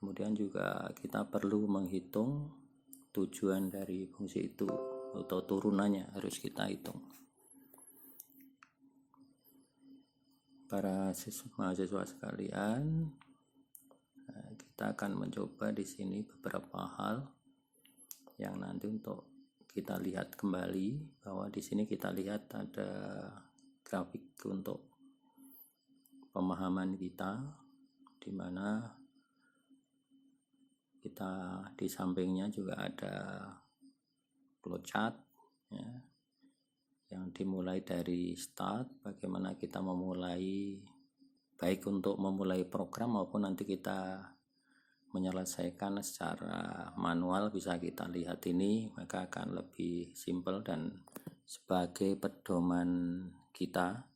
Kemudian juga kita perlu menghitung tujuan dari fungsi itu atau turunannya harus kita hitung. Para mahasiswa sekalian, kita akan mencoba di sini beberapa hal yang nanti untuk kita lihat kembali, bahwa di sini kita lihat ada grafik untuk pemahaman kita, di mana kita di sampingnya juga ada flowchart ya, yang dimulai dari start, bagaimana kita memulai, baik untuk memulai program maupun nanti kita menyelesaikan secara manual, bisa kita lihat ini, maka akan lebih simpel dan sebagai pedoman kita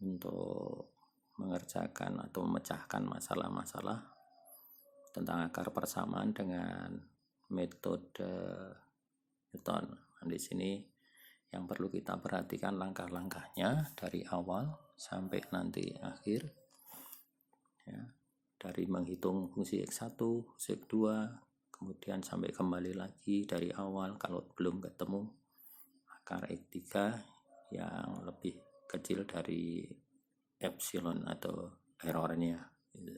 untuk mengerjakan atau memecahkan masalah-masalah tentang akar persamaan dengan metode Newton. Di sini yang perlu kita perhatikan langkah-langkahnya dari awal sampai nanti akhir ya, dari menghitung fungsi X1, fungsi X2, kemudian sampai kembali lagi dari awal kalau belum ketemu akar X3 yang lebih kecil dari epsilon atau errornya gitu.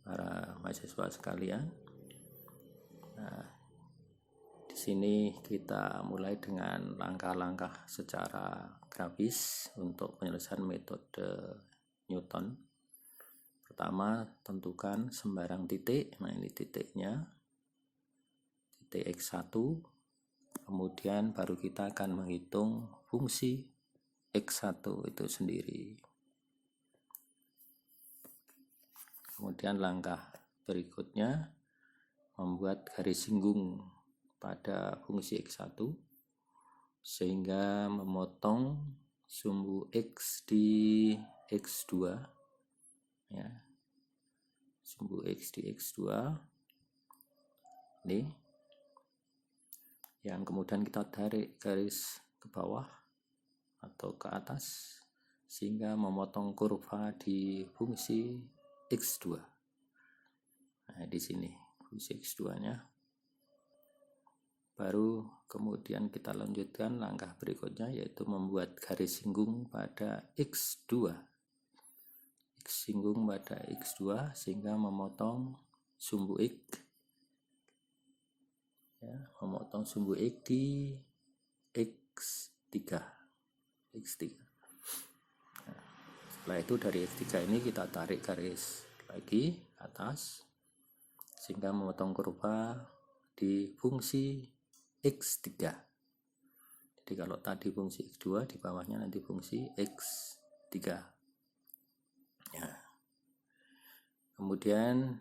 Para mahasiswa sekalian, nah, di sini kita mulai dengan langkah-langkah secara grafis untuk penyelesaian metode Newton. Pertama, tentukan sembarang titik. Nah, ini titiknya, titik X1. Kemudian baru kita akan menghitung fungsi X1 itu sendiri. Kemudian langkah berikutnya membuat garis singgung pada fungsi X1 sehingga memotong sumbu X di X2 ya. Sumbu X di X2 ini yang kemudian kita tarik garis ke bawah atau ke atas sehingga memotong kurva di fungsi X2. Nah, di sini fungsi X2-nya. Baru kemudian kita lanjutkan langkah berikutnya, yaitu membuat garis singgung pada X2. X singgung pada X2 sehingga memotong sumbu X ya, memotong sumbu X di X3. Setelah itu dari X3 ini kita tarik garis lagi ke atas sehingga memotong kurva di fungsi X3. Jadi kalau tadi fungsi X2, di bawahnya nanti fungsi X3 ya. Kemudian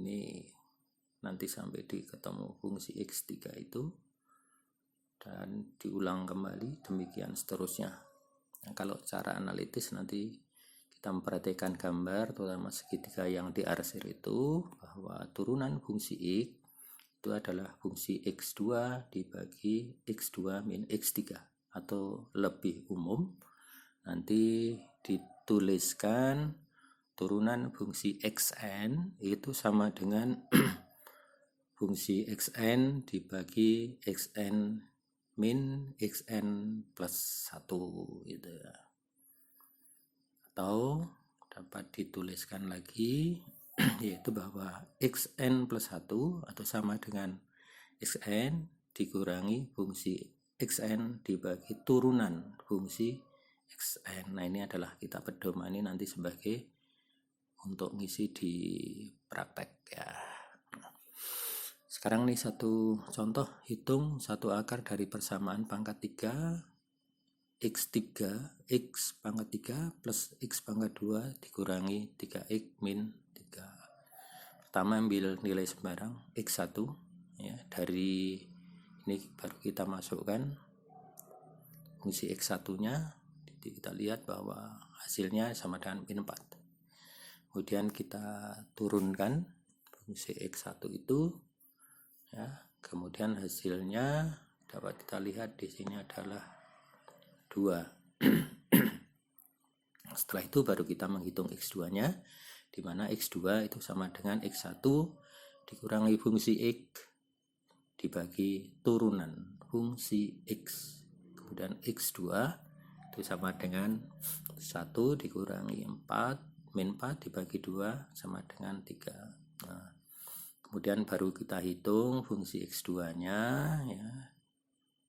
ini nanti sampai ketemu fungsi X3 itu dan diulang kembali, demikian seterusnya. Nah, kalau cara analitis nanti kita memperhatikan gambar terutama segitiga yang diarsir itu, bahwa turunan fungsi X itu adalah fungsi X2 dibagi X2 min X3, atau lebih umum nanti dituliskan turunan fungsi Xn itu sama dengan fungsi Xn dibagi Xn min Xn plus 1 gitu ya. Atau dapat dituliskan lagi yaitu bahwa Xn plus 1 atau sama dengan Xn dikurangi fungsi Xn dibagi turunan fungsi Xn. Nah, ini adalah kita pedomani nanti sebagai untuk ngisi di praktek ya. Sekarang nih satu contoh, hitung satu akar dari persamaan pangkat 3 X3 X pangkat 3 plus X pangkat 2 dikurangi 3X min 3. Pertama ambil nilai sembarang X1 ya, dari ini baru kita masukkan fungsi X1 nya. Jadi kita lihat bahwa hasilnya sama dengan min 4. Kemudian kita turunkan fungsi X1 itu ya, kemudian hasilnya dapat kita lihat di sini adalah 2. Setelah itu baru kita menghitung X2 nya, di mana X2 itu sama dengan X1 dikurangi fungsi X dibagi turunan fungsi X. Kemudian X2 itu sama dengan 1 dikurangi 4 min 4 dibagi 2 sama dengan 3. Nah, kemudian baru kita hitung fungsi X2 nya ya.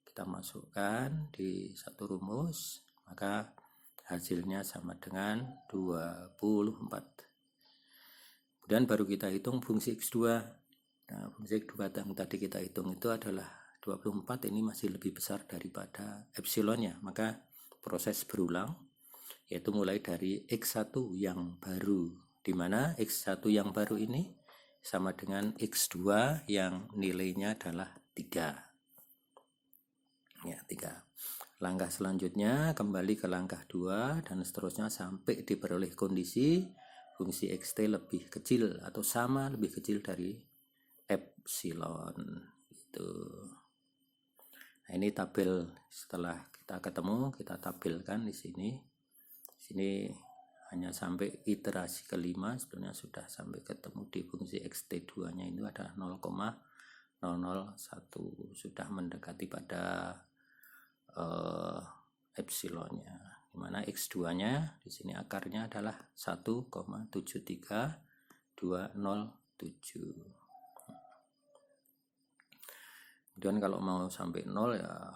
Kita masukkan di satu rumus, maka hasilnya sama dengan 24. Kemudian baru kita hitung fungsi X2. Nah, fungsi X2 yang tadi kita hitung itu adalah 24, ini masih lebih besar daripada epsilonnya, maka proses berulang, yaitu mulai dari X1 yang baru, di mana X1 yang baru ini sama dengan X2 yang nilainya adalah 3. Ya, 3. Langkah selanjutnya kembali ke langkah 2 dan seterusnya sampai diperoleh kondisi fungsi xt lebih kecil atau sama lebih kecil dari epsilon itu. Nah, ini tabel setelah kita ketemu, kita tabelkan di sini. Di sini hanya sampai iterasi kelima, sebenarnya sudah sampai ketemu di fungsi xt2 nya itu ada 0,001, sudah mendekati pada epsilonnya, dimana X2 nya di sini akarnya adalah 1,73207. Kemudian kalau mau sampai 0 ya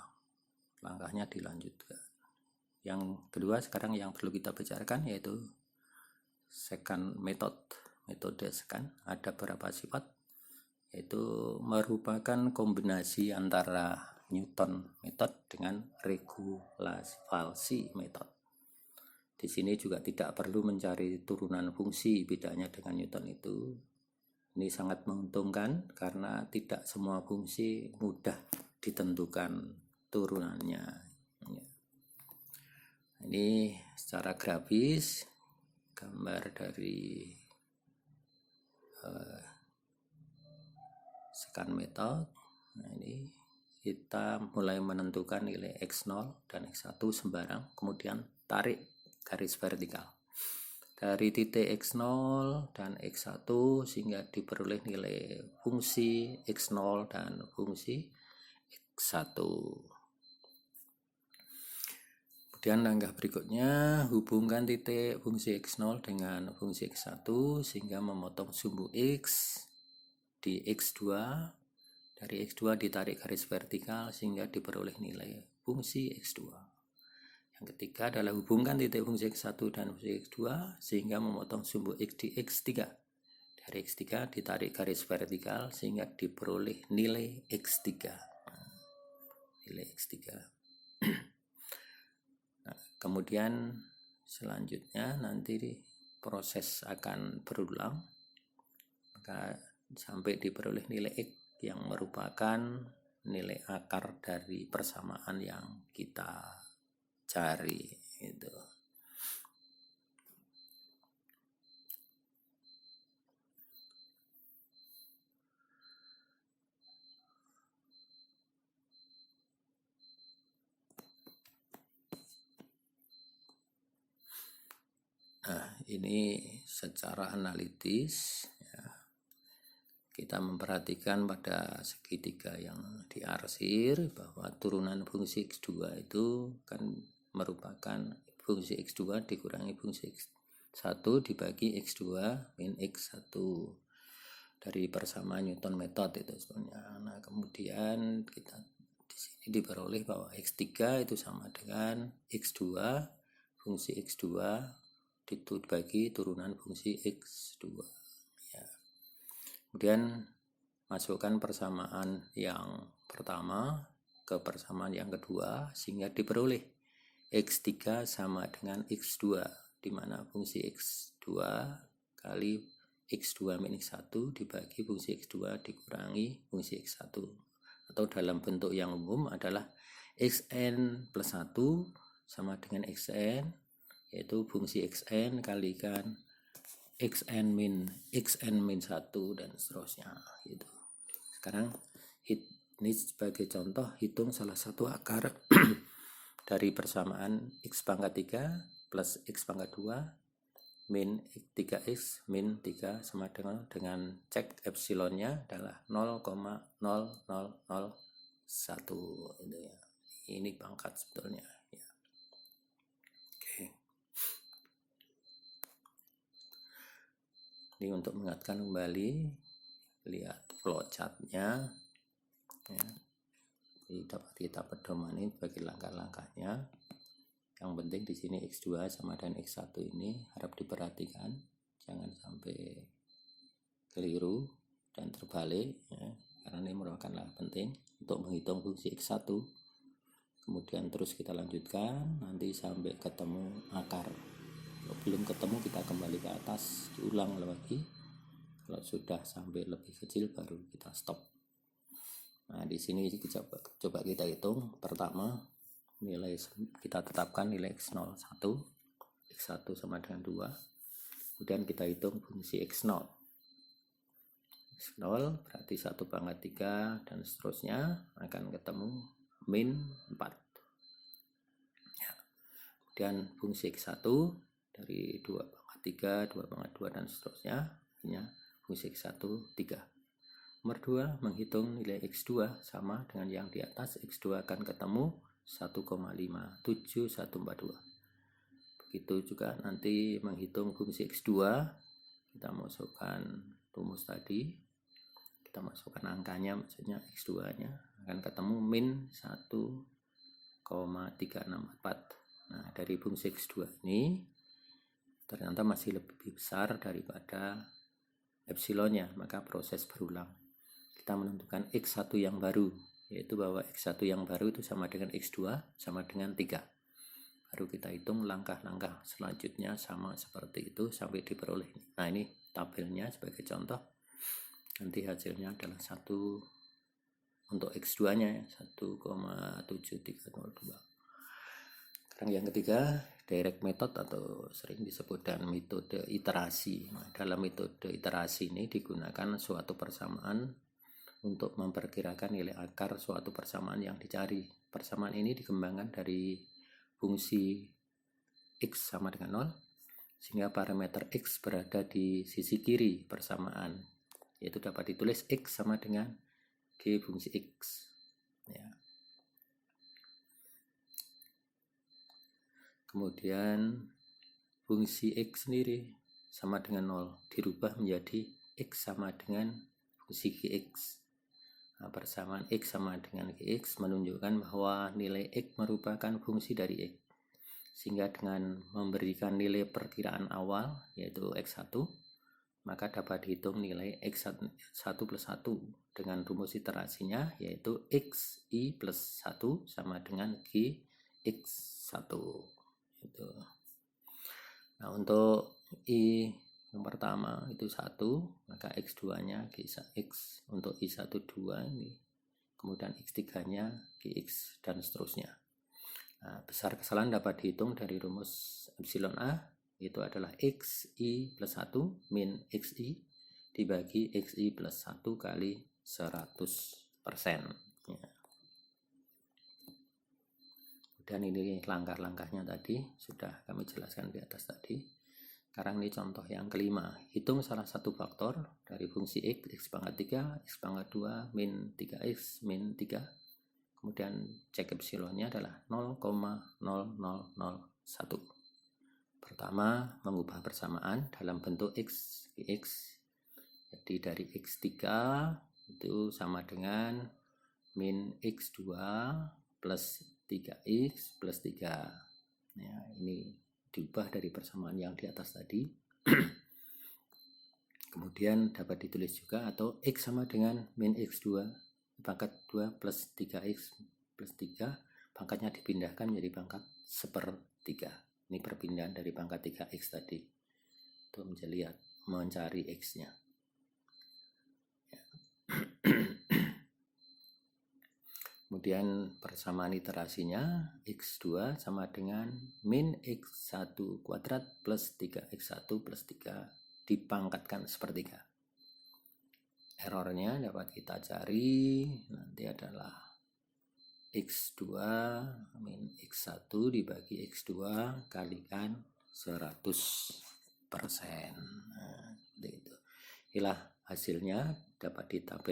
langkahnya dilanjutkan. Yang kedua sekarang yang perlu kita bicarakan yaitu second metode second. Ada beberapa sifat, yaitu merupakan kombinasi antara Newton method dengan regulasi method. Di sini juga tidak perlu mencari turunan fungsi, bedanya dengan Newton itu. Ini sangat menguntungkan karena tidak semua fungsi mudah ditentukan turunannya. Ini secara grafis gambar dari second method. Nah, ini kita mulai menentukan nilai X0 dan X1 sembarang, kemudian tarik garis vertikal dari titik X0 dan X1 sehingga diperoleh nilai fungsi X0 dan fungsi X1. Kemudian langkah berikutnya, hubungkan titik fungsi X0 dengan fungsi X1 sehingga memotong sumbu X di X2. Dari X2 ditarik garis vertikal sehingga diperoleh nilai fungsi X2. Yang ketiga adalah hubungkan titik fungsi X1 dan fungsi X2 sehingga memotong sumbu X di X3. Dari X3 ditarik garis vertikal sehingga diperoleh nilai X3. Nilai X3. Nah, kemudian selanjutnya nanti proses akan berulang, maka sampai diperoleh nilai X yang merupakan nilai akar dari persamaan yang kita cari itu. Nah, ini secara analitis ya, kita memperhatikan pada segitiga yang diarsir bahwa turunan fungsi X2 itu kan merupakan fungsi X2 dikurangi fungsi X1 dibagi X2 min X1 dari persamaan Newton method itu sebenarnya. Nah, kemudian kita di sini diperoleh bahwa X3 itu sama dengan X2 fungsi X2 dibagi turunan fungsi X2 ya. Kemudian masukkan persamaan yang pertama ke persamaan yang kedua sehingga diperoleh X3 sama dengan X2, di mana fungsi X2 kali X2 min X1 dibagi fungsi X2 dikurangi fungsi X1, atau dalam bentuk yang umum adalah Xn plus 1 sama dengan Xn, yaitu fungsi Xn kalikan Xn min 1 dan seterusnya gitu. Sekarang ini sebagai contoh, hitung salah satu akar dari persamaan X pangkat 3 plus X pangkat 2 min 3X min 3 sama dengan cek epsilonnya adalah 0,0001 itu ya. Ini pangkat sebetulnya ya. Oke. Ini untuk mengingatkan kembali, lihat flowchartnya ya. Jadi dapat kita pedomani bagi langkah-langkahnya. Yang penting di sini X2 sama dengan X1 ini harap diperhatikan, jangan sampai keliru dan terbalik ya, karena ini merupakan langkah penting untuk menghitung fungsi X1. Kemudian terus kita lanjutkan nanti sampai ketemu akar. Kalau belum ketemu kita kembali ke atas, diulang lagi. Kalau sudah sampai lebih kecil baru kita stop. Nah, di sini coba kita hitung. Pertama, nilai kita tetapkan nilai X01, X1 sama dengan 2. Kemudian kita hitung fungsi X0. X0 berarti 1 pangkat 3 dan seterusnya akan ketemu min 4. Ya. Kemudian fungsi X1 dari 2 pangkat 3, 2 pangkat 2 dan seterusnya, artinya fungsi X1 3. Nomor 2, menghitung nilai X2 sama dengan yang di atas. X2 akan ketemu 1,57142. Begitu juga nanti menghitung fungsi X2, kita masukkan rumus tadi, kita masukkan angkanya, maksudnya X2 nya akan ketemu min 1,364. Nah, dari fungsi X2 ini ternyata masih lebih besar daripada epsilonnya, maka proses berulang. Kita menentukan X1 yang baru, yaitu bahwa X1 yang baru itu sama dengan X2 sama dengan 3. Baru kita hitung langkah-langkah selanjutnya sama seperti itu sampai diperoleh. Nah, ini tabelnya sebagai contoh. Nanti hasilnya adalah 1 untuk X2 nya 1,7302. Sekarang yang ketiga, direct method atau sering disebut dengan metode iterasi. Nah, dalam metode iterasi ini digunakan suatu persamaan untuk memperkirakan nilai akar suatu persamaan yang dicari. Persamaan ini dikembangkan dari fungsi X sama dengan 0, sehingga parameter X berada di sisi kiri persamaan, yaitu dapat ditulis X sama dengan G fungsi X ya. Kemudian fungsi X sendiri sama dengan 0 dirubah menjadi X sama dengan fungsi GX. Nah, persamaan X sama dengan GX menunjukkan bahwa nilai X merupakan fungsi dari X, sehingga dengan memberikan nilai perkiraan awal yaitu X1, maka dapat dihitung nilai X1 plus 1 dengan rumus iterasinya yaitu XI plus 1 sama dengan GX1 itu. Nah, untuk I yang pertama itu 1, maka X2 nya X untuk I1 2 ini, kemudian X3 nya GX dan seterusnya. Nah, besar kesalahan dapat dihitung dari rumus epsilon A, itu adalah XI plus 1 min XI dibagi XI plus 1 kali 100% ya. Dan ini langkah-langkahnya tadi sudah kami jelaskan di atas tadi. Sekarang ini contoh yang kelima, hitung salah satu faktor dari fungsi X pangkat 3, X pangkat 2, min 3X, min 3. Kemudian cek epsilonnya adalah 0,0001. Pertama, mengubah persamaan dalam bentuk X, X. Jadi dari X3 itu sama dengan min X2 plus 3X plus 3. Ya, ini diubah dari persamaan yang di atas tadi. Kemudian dapat ditulis juga atau X sama dengan min X2 pangkat 2 plus 3X plus 3, pangkatnya dipindahkan menjadi pangkat 1/3. Ini perpindahan dari pangkat 3X tadi untuk mencari X nya ya. Kemudian persamaan iterasinya X2 sama dengan min X1 kuadrat plus 3X1 plus 3 dipangkatkan 1/3. Errornya dapat kita cari nanti adalah X2 min X1 dibagi X2 kalikan 100%. Nah, itu. Inilah hasilnya dapat ditampilkan.